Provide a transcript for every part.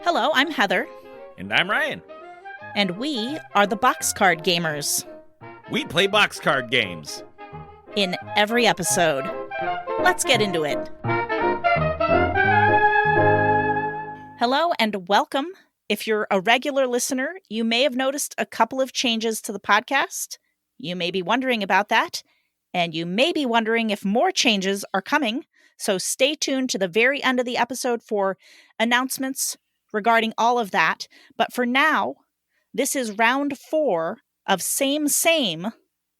Hello, I'm Heather, And I'm Ryan. and we are the Boxcard Gamers. We play box card games. In every episode. Let's get into it. Hello and welcome. If you're a regular listener, you may have noticed a couple of changes to the podcast. You may be wondering about that, and you may be wondering if more changes are coming, so stay tuned to the very end of the episode for announcements regarding all of that. But for now, this is round 4 of Same,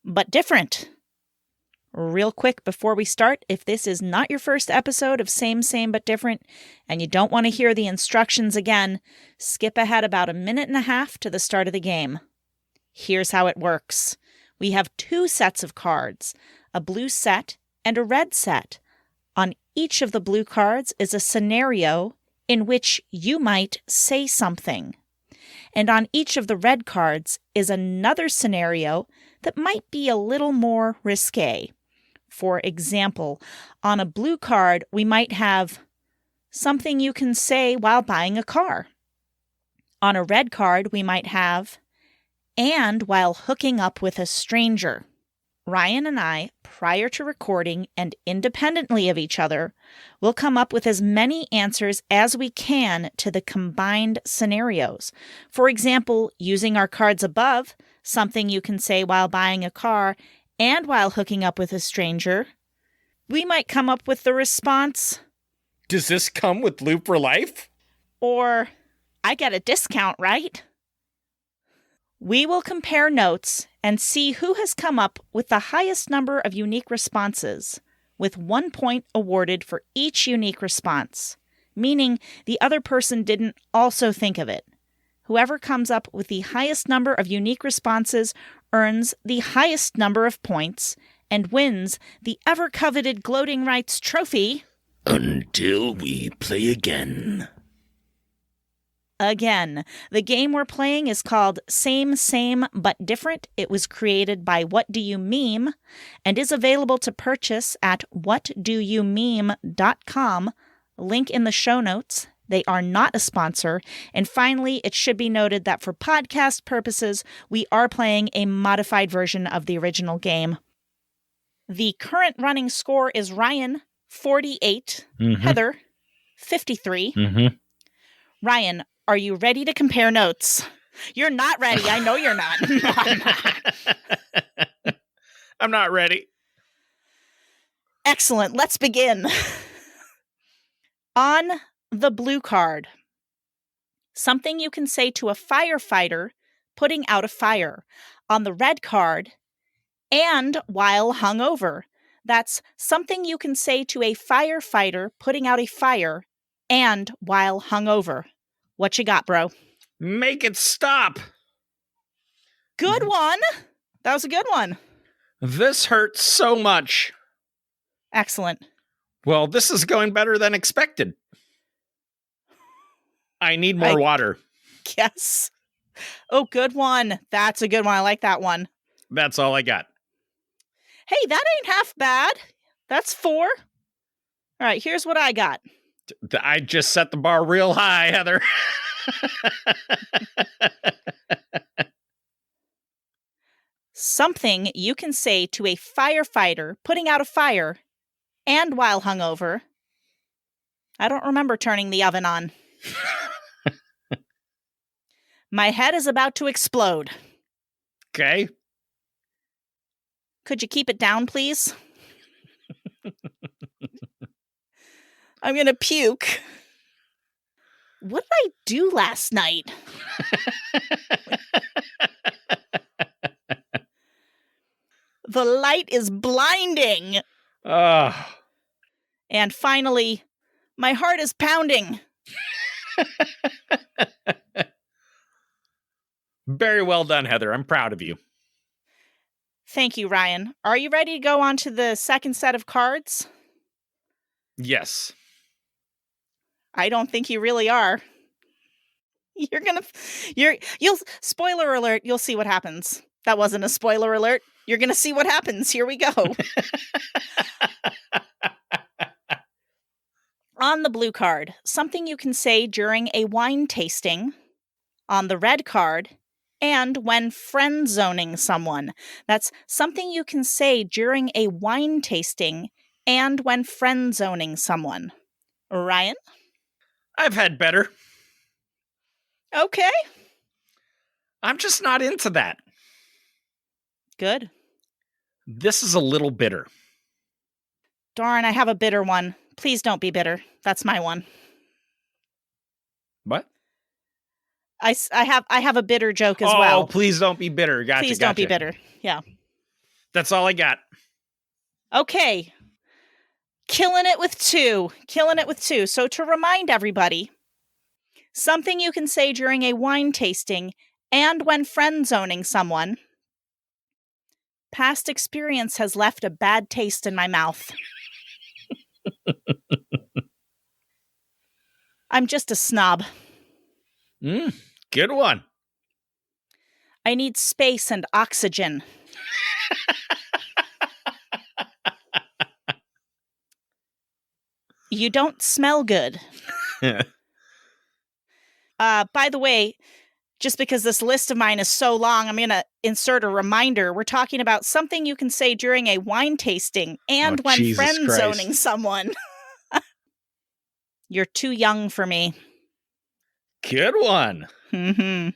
but Different. Real quick before we start, if this is not your first episode of Same, but Different, and you don't want to hear the instructions again, skip ahead about 1.5 minutes to the start of the game. Here's how it works. We have 2 sets of cards, a blue set and a red set. On each of the blue cards is a scenario in which you might say something. And on each of the red cards is another scenario that might be a little more risque. For example, on a blue card, we might have something you can say while buying a car. On a red card, we might have and while hooking up with a stranger. Ryan and I, prior to recording and independently of each other, will come up with as many answers as we can to the combined scenarios. For example, using our cards above, something you can say while buying a car and while hooking up with a stranger, we might come up with the response, Does this come with Loop for Life? or I get a discount, right? We will compare notes and see who has come up with the highest number of unique responses, with 1 point awarded for each unique response, meaning the other person didn't also think of it. Whoever comes up with the highest number of unique responses earns the highest number of points and wins the ever-coveted Gloating Rights trophy. Until we play again. Again, the game we're playing is called Same, but Different. It was created by What Do You Meme and is available to purchase at whatdoyoumeme.com. Link in the show notes. They are not a sponsor. And finally, it should be noted that for podcast purposes, we are playing a modified version of the original game. The current running score is Ryan, 48, Heather, 53. Ryan, are you ready to compare notes? You're not ready. I know you're not. I'm not ready. Excellent. Let's begin. On the blue card, something you can say to a firefighter putting out a fire. On the red card, and while hungover. That's something you can say to a firefighter putting out a fire and while hungover. What you got, bro? Make it stop. Good one. That was a good one. This hurts so much. Excellent. Well, this is going better than expected. I need more water. Yes. Oh, good one. That's a good one. I like that one. That's all I got. Hey, that ain't half bad. That's 4. All right, here's what I got. I just set the bar real high, Heather. Something you can say to a firefighter putting out a fire and while hungover. I don't remember turning the oven on. My head is about to explode. Okay. Could you keep it down, please? I'm going to puke. What did I do last night? The light is blinding. And finally, my heart is pounding. Very well done, Heather. I'm proud of you. Thank you, Ryan. Are you ready to go on to the second set of cards? Yes. I don't think you really are. You'll spoiler alert, you'll see what happens. That wasn't a spoiler alert. You're going to see what happens. Here we go. On the blue card, something you can say during a wine tasting. On the red card, and when friend zoning someone. That's something you can say during a wine tasting and when friend zoning someone. Ryan? I've had better. Okay. I'm just not into that. Good. This is a little bitter. Darn, I have a bitter one. Please don't be bitter. That's my one. What? I have a bitter joke as Oh, well. please don't be bitter. Gotcha. Please don't be bitter. Yeah. That's all I got. Okay. Killing it with two. So to remind everybody, something you can say during a wine tasting and when friend zoning someone. Past experience has left a bad taste in my mouth. I'm just a snob. Good one. I need space and oxygen. You don't smell good. By the way, just because this list of mine is so long, I'm going to insert a reminder. We're talking about something you can say during a wine tasting and when Jesus friend Christ. zoning someone. You're too young for me. Good one. Mm-hmm.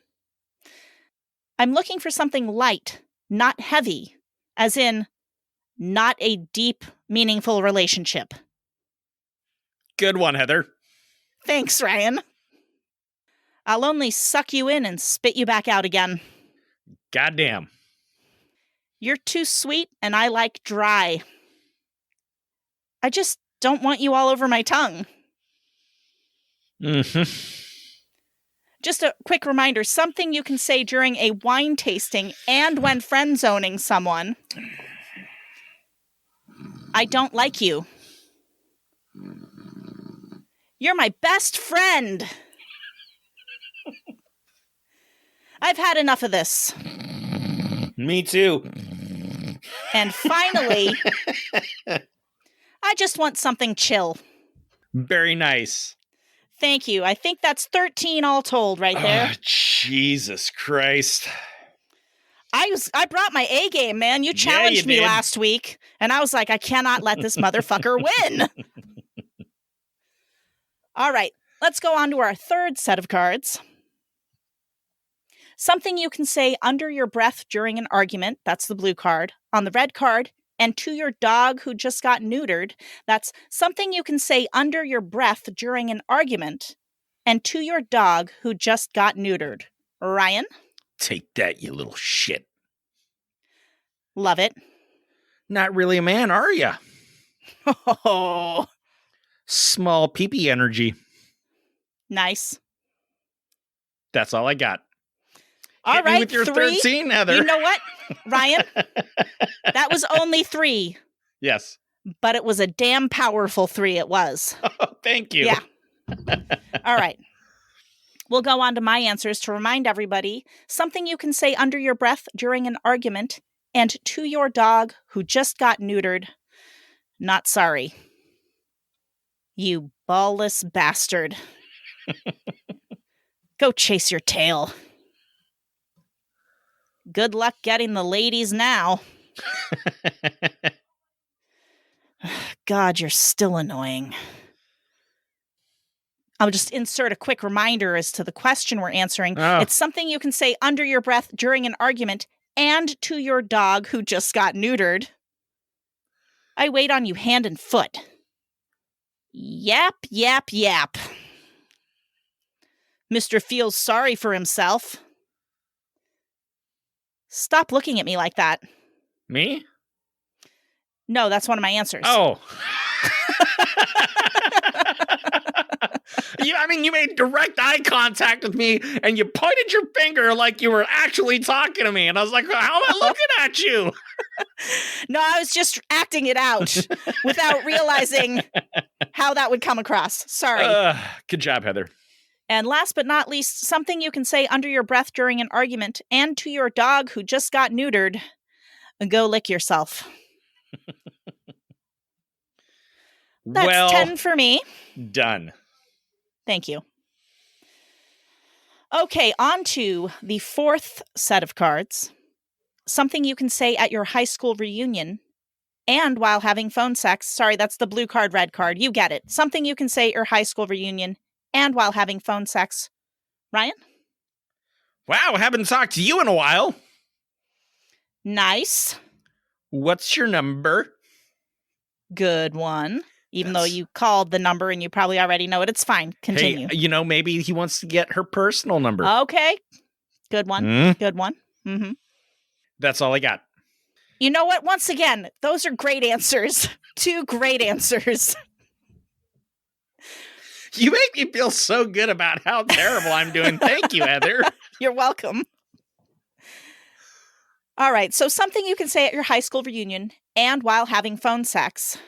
I'm looking for something light, not heavy, as in not a deep, meaningful relationship. Good one, Heather. Thanks, Ryan. I'll only suck you in and spit you back out again. Goddamn. You're too sweet and I like dry. I just don't want you all over my tongue. Mm-hmm. Just a quick reminder, something you can say during a wine tasting and when friend zoning someone. I don't like you. You're my best friend. I've had enough of this. Me too. And finally, I just want something chill. Very nice. Thank you. I think that's 13 all told right there. Jesus Christ. I brought my A game, man. You challenged me did. last week, and I was like, I cannot let this motherfucker win. All right, let's go on to our third set of cards. Something you can say under your breath during an argument, that's the blue card. On the red card, and to your dog who just got neutered, that's something you can say under your breath during an argument, and to your dog who just got neutered. Ryan? Take that, you little shit. Love it. Not really a man, are ya? Oh, Small peepee energy. nice. That's all I got. All Hit me right, with your 3. 13, Heather. You know what, Ryan? That was only 3, Yes. but it was a damn powerful 3 it was. Oh, thank you. Yeah. All right. We'll go on to my answers to remind everybody something you can say under your breath during an argument and to your dog who just got neutered. Not sorry. You ballless bastard. Go chase your tail. Good luck getting the ladies now. God, you're still annoying. I'll just insert a quick reminder as to the question we're answering. Oh. It's something you can say under your breath during an argument and to your dog who just got neutered. I wait on you hand and foot. Yap, yap, yap. Mr. feels sorry for himself. Stop looking at me like that. Me? No, that's one of my answers. Oh. You made direct eye contact with me and you pointed your finger like you were actually talking to me. And I was like, how am I looking at you? No, I was just acting it out without realizing how that would come across. Sorry. Good job, Heather. And last but not least, something you can say under your breath during an argument and to your dog who just got neutered. Go lick yourself. That's well, 10 for me. done. Thank you. Okay, on to the fourth set of cards. Something you can say at your high school reunion and while having phone sex. Sorry, that's the blue card, red card. You get it. Something you can say at your high school reunion and while having phone sex. Ryan? Wow, haven't talked to you in a while. Nice. What's your number? Good one. Even though That's- you called the number and you probably already know it. It's fine. Continue. Hey, maybe he wants to get her personal number. Okay. Good one. Hmm? Good one. Mm-hmm. That's all I got. You know what? Once again, those are great answers. 2 great answers. You make me feel so good about how terrible I'm doing. Thank you, Heather. You're welcome. All right. So something you can say at your high school reunion and while having phone sex.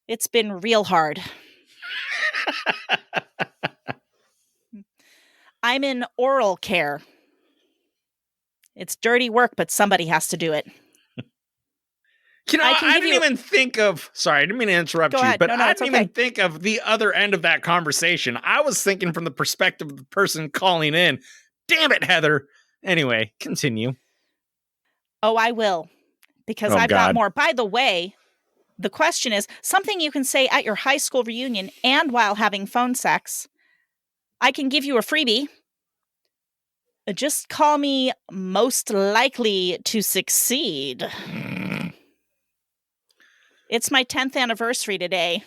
It's been real hard. I'm in oral care. It's dirty work, but somebody has to do it. I can give didn't you- even think of. Sorry, I didn't mean to interrupt Go you, ahead. but No, I it's didn't okay. even think of the other end of that conversation. I was thinking from the perspective of the person calling in. Damn it, Heather. Anyway, continue. Oh, I will. Because Oh, I've got God. more. By the way, the question is something you can say at your high school reunion and while having phone sex. I can give you a freebie. Just call me most likely to succeed. It's my 10th anniversary today.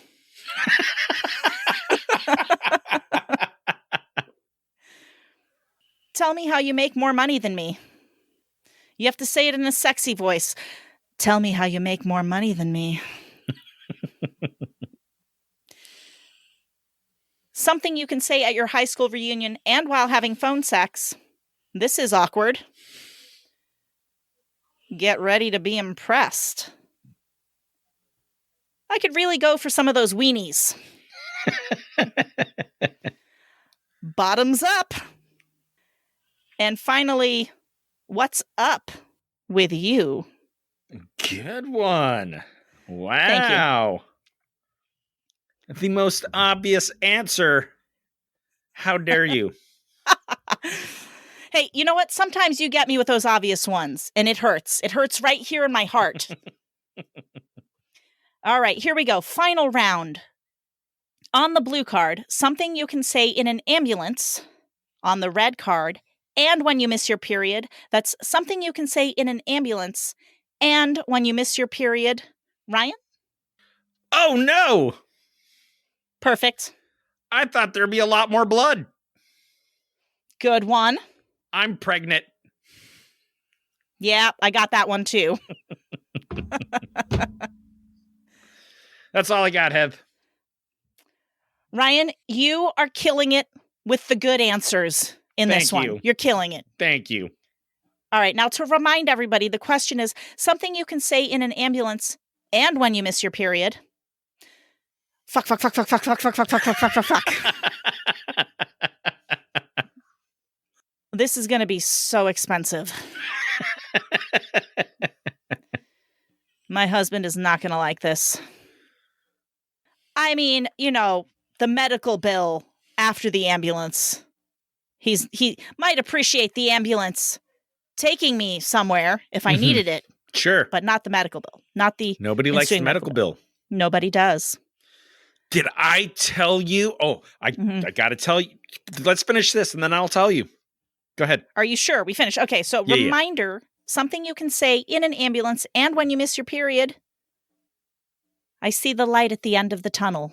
Tell me how you make more money than me. You have to say it in a sexy voice. Tell me how you make more money than me. Something you can say at your high school reunion and while having phone sex. This is awkward. Get ready to be impressed. I could really go for some of those weenies. Bottoms up. And finally, what's up with you? Good one. Wow. The most obvious answer. How dare you? Hey, you know what? Sometimes you get me with those obvious ones, and it hurts. It hurts right here in my heart. All right, here we go. Final round. On the blue card, something you can say in an ambulance. On the red card, and when you miss your period. That's something you can say in an ambulance and when you miss your period. Ryan? Oh, no. Perfect. I thought there'd be a lot more blood. Good one. I'm pregnant. Yeah, I got that one too. That's all I got, Heath. Ryan, you are killing it with the good answers in this Thank one. you. You're killing it. Thank you. All right, now to remind everybody, the question is something you can say in an ambulance and when you miss your period. Fuck, fuck, fuck, fuck, fuck, fuck, fuck, fuck, fuck, fuck, fuck, fuck, fuck. This is going to be so expensive. My husband is not going to like this. I mean, the medical bill after the ambulance. He might appreciate the ambulance taking me somewhere if I needed it, Sure. but not the medical bill. Not the Nobody likes the ensuing medical bill. Nobody does. Did I tell you? Oh, I got to tell you. Let's finish this and then I'll tell you. Go ahead. Are you sure? We finished. Okay, so Yeah. reminder, something you can say in an ambulance and when you miss your period. I see the light at the end of the tunnel.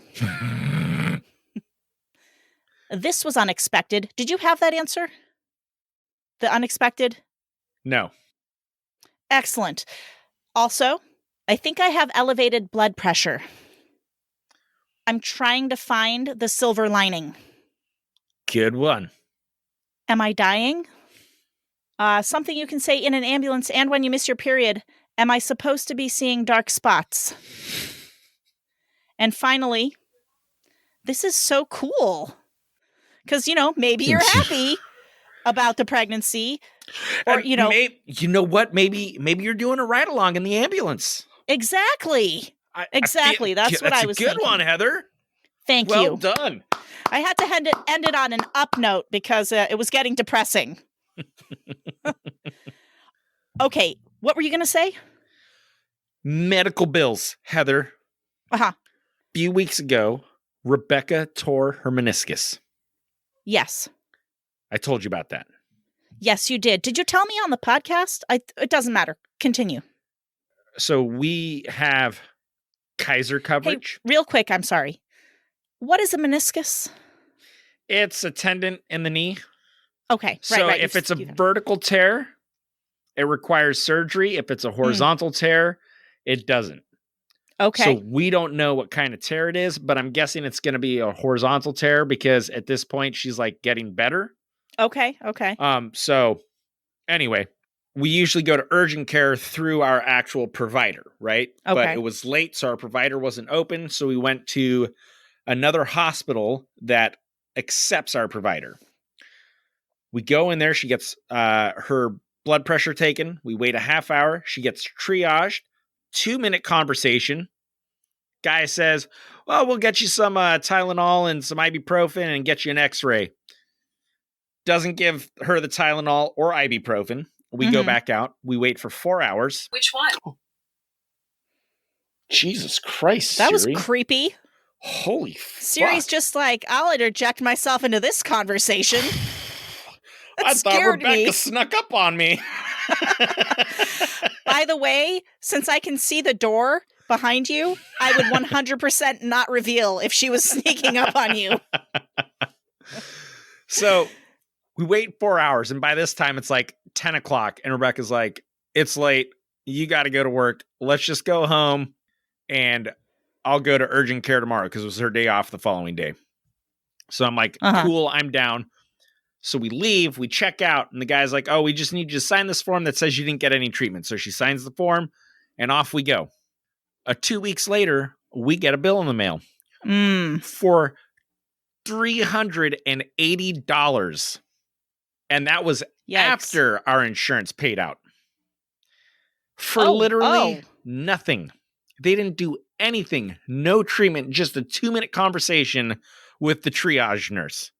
This was unexpected. Did you have that answer? The unexpected? No. Excellent. Also, I think I have elevated blood pressure. I'm trying to find the silver lining. Good one. Am I dying? Something you can say in an ambulance and when you miss your period. Am I supposed to be seeing dark spots? And finally, this is so cool. Because, maybe you're happy about the pregnancy. Or, And you know what? Maybe you're doing a ride along in the ambulance. Exactly. Exactly. That's what I was thinking. That's a good one, Heather. Thank you. Well done. I had to end it on an up note because it was getting depressing. Okay, what were you going to say? Medical bills, Heather. Uh-huh. A few weeks ago, Rebecca tore her meniscus. Yes. I told you about that. Yes, you did. Did you tell me on the podcast? It doesn't matter. Continue. So we have Kaiser coverage. Hey, real quick, I'm sorry. What is a meniscus? It's a tendon in the knee. Okay, so right. If it's a vertical tear, it requires surgery. If it's a horizontal tear, it doesn't. Okay. So we don't know what kind of tear it is, but I'm guessing it's going to be a horizontal tear because at this point she's like getting better. Okay. So anyway, we usually go to urgent care through our actual provider, right? Okay. But it was late, so our provider wasn't open. So we went to another hospital that accepts our provider. We go in there. She gets her blood pressure taken. We wait a half hour. She gets triaged. 2-minute conversation. Guy says, well, we'll get you some Tylenol and some ibuprofen and get you an x-ray. Doesn't give her the Tylenol or ibuprofen. We go back out. We wait for 4 hours. Which one? Oh. Jesus Christ, That Siri. was creepy. Holy fuck. Siri's just like, I'll interject myself into this conversation. I thought Rebecca snuck up on me. By the way, since I can see the door behind you, I would 100% not reveal if she was sneaking up on you. So we wait 4 hours, and by this time it's like 10 o'clock, and Rebecca's like, it's late. You got to go to work. Let's just go home, and I'll go to urgent care tomorrow because it was her day off the following day. So I'm like, cool, I'm down. So we leave, we check out, and the guy's like, oh, we just need you to sign this form that says you didn't get any treatment. So she signs the form, and off we go. 2 weeks later, we get a bill in the mail for $380. And that was after our insurance paid out. For literally nothing. They didn't do anything. No treatment, just a 2-minute conversation with the triage nurse.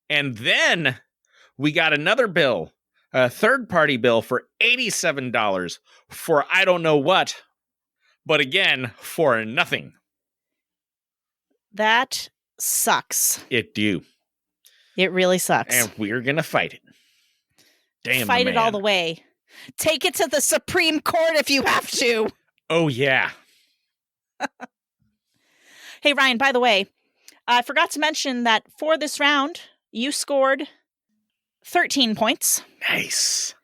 And then we got another bill, a third-party bill for $87 for I don't know what, but again, for nothing. That sucks. It do. It really sucks. And we're going to fight it. Damn, fight it all the way. Take it to the Supreme Court if you have to. Oh, yeah. Hey, Ryan, by the way, I forgot to mention that for this round, you scored 13 points. Nice.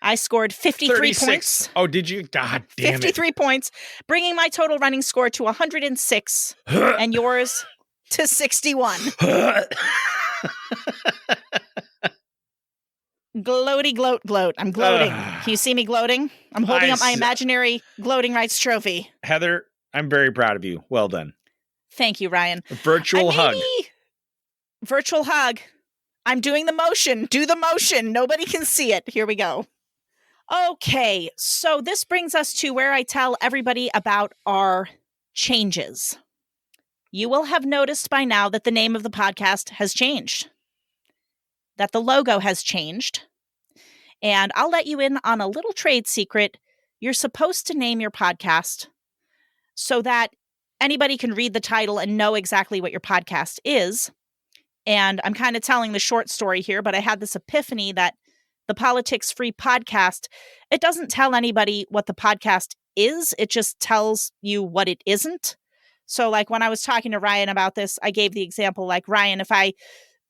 I scored 53 36. points. Oh, did you? God damn 53 points, bringing my total running score to 106 and yours to 61. Gloaty gloat gloat. I'm gloating. Can you see me gloating? I'm holding up my imaginary gloating rights trophy. Heather, I'm very proud of you. Well done. Thank you, Ryan. Virtual hug. Virtual hug. I'm doing the motion. Do the motion. Nobody can see it. Here we go. Okay, so this brings us to where I tell everybody about our changes. You will have noticed by now that the name of the podcast has changed, that the logo has changed, and I'll let you in on a little trade secret. You're supposed to name your podcast so that anybody can read the title and know exactly what your podcast is. And I'm kind of telling the short story here, but I had this epiphany that the Politics Free podcast, it doesn't tell anybody what the podcast is. It just tells you what it isn't. So like when I was talking to Ryan about this, I gave the example like, Ryan, if I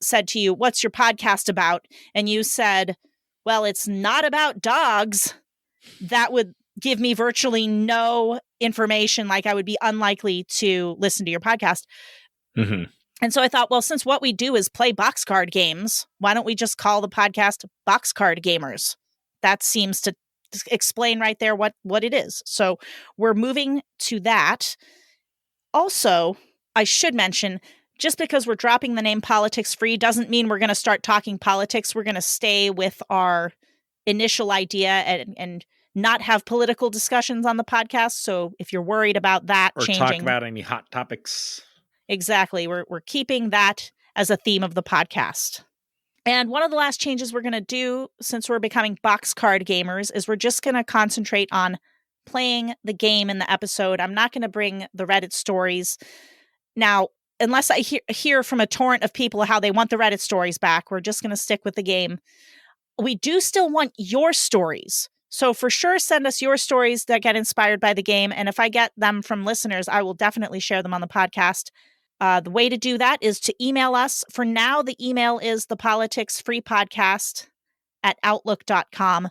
said to you, what's your podcast about? And you said, well, it's not about dogs. That would give me virtually no information. Like I would be unlikely to listen to your podcast. Mm-hmm. And so I thought, well, since what we do is play boxcard games, why don't we just call the podcast Boxcard Gamers? That seems to explain right there what it is. So we're moving to that. Also, I should mention, just because we're dropping the name Politics Free doesn't mean we're going to start talking politics. We're going to stay with our initial idea and not have political discussions on the podcast. So if you're worried about that or changing, talk about any hot topics. Exactly. We're keeping that as a theme of the podcast. And one of the last changes we're going to do, since we're becoming box card gamers, is we're just going to concentrate on playing the game in the episode. I'm not going to bring the Reddit stories. Now, unless I hear from a torrent of people how they want the Reddit stories back, we're just going to stick with the game. We do still want your stories. So for sure, send us your stories that get inspired by the game. And if I get them from listeners, I will definitely share them on the podcast. The way to do that is to email us. For now, the email is thepoliticsfreepodcast@outlook.com.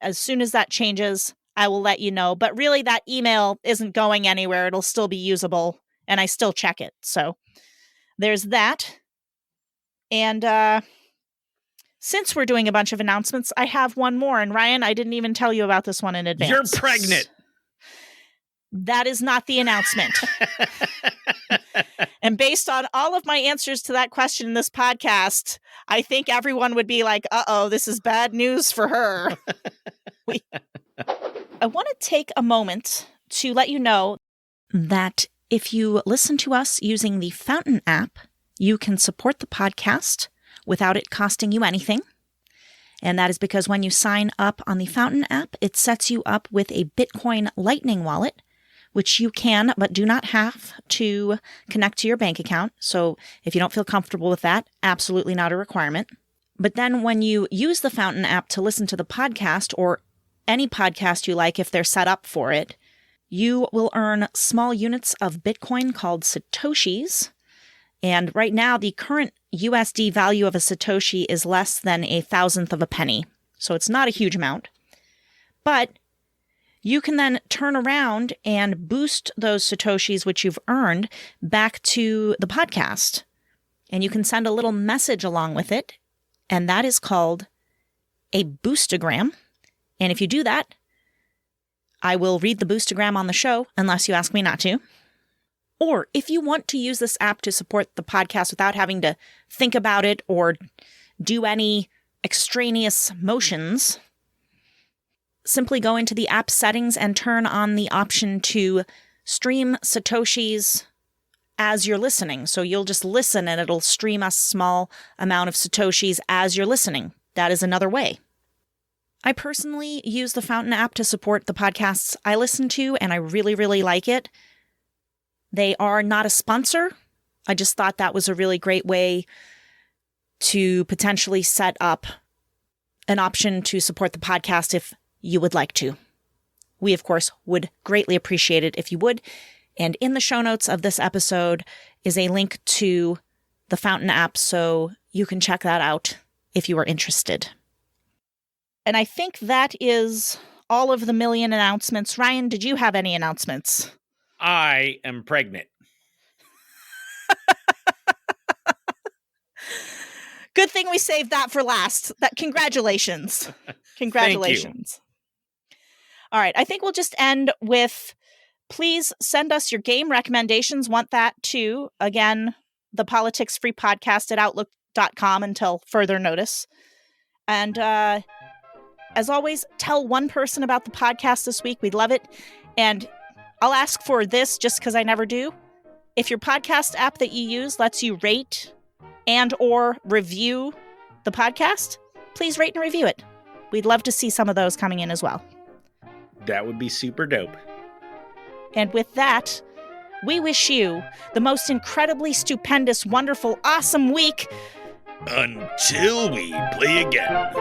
As soon as that changes, I will let you know. But really, that email isn't going anywhere. It'll still be usable, and I still check it. So there's that. And since we're doing a bunch of announcements, I have one more. And Ryan, I didn't even tell you about this one in advance. You're pregnant. That is not the announcement. And based on all of my answers to that question in this podcast, I think everyone would be like, uh-oh, this is bad news for her. I want to take a moment to let you know that if you listen to us using the Fountain app, you can support the podcast without it costing you anything. And that is because when you sign up on the Fountain app, it sets you up with a Bitcoin Lightning wallet, which you can but do not have to connect to your bank account. So if you don't feel comfortable with that, absolutely not a requirement. But then when you use the Fountain app to listen to the podcast or any podcast you like, if they're set up for it, you will earn small units of Bitcoin called Satoshis. And right now, the current USD value of a Satoshi is less than 1,000th of a penny. So it's not a huge amount. But you can then turn around and boost those Satoshis, which you've earned, back to the podcast. And you can send a little message along with it. And that is called a boostagram. And if you do that, I will read the boostagram on the show, unless you ask me not to. Or if you want to use this app to support the podcast without having to think about it or do any extraneous motions, simply go into the app settings and turn on the option to stream Satoshis as you're listening. So you'll just listen and it'll stream a small amount of Satoshis as you're listening. That is another way. I personally use the Fountain app to support the podcasts I listen to, and I really, really like it. They are not a sponsor. I just thought that was a really great way to potentially set up an option to support the podcast if you would like to. We, of course, would greatly appreciate it if you would. And in the show notes of this episode is a link to the Fountain app, so you can check that out if you are interested. And I think that is all of the million announcements. Ryan, did you have any announcements? I am pregnant. Good thing we saved that for last. Congratulations. Congratulations. All right. I think we'll just end with, please send us your game recommendations. Want that too. Again, thepoliticsfreepodcast@outlook.com until further notice. And as always, tell one person about the podcast this week. We'd love it. And I'll ask for this just because I never do. If your podcast app that you use lets you rate and or review the podcast, please rate and review it. We'd love to see some of those coming in as well. That would be super dope. And with that, we wish you the most incredibly stupendous, wonderful, awesome week. Until we play again.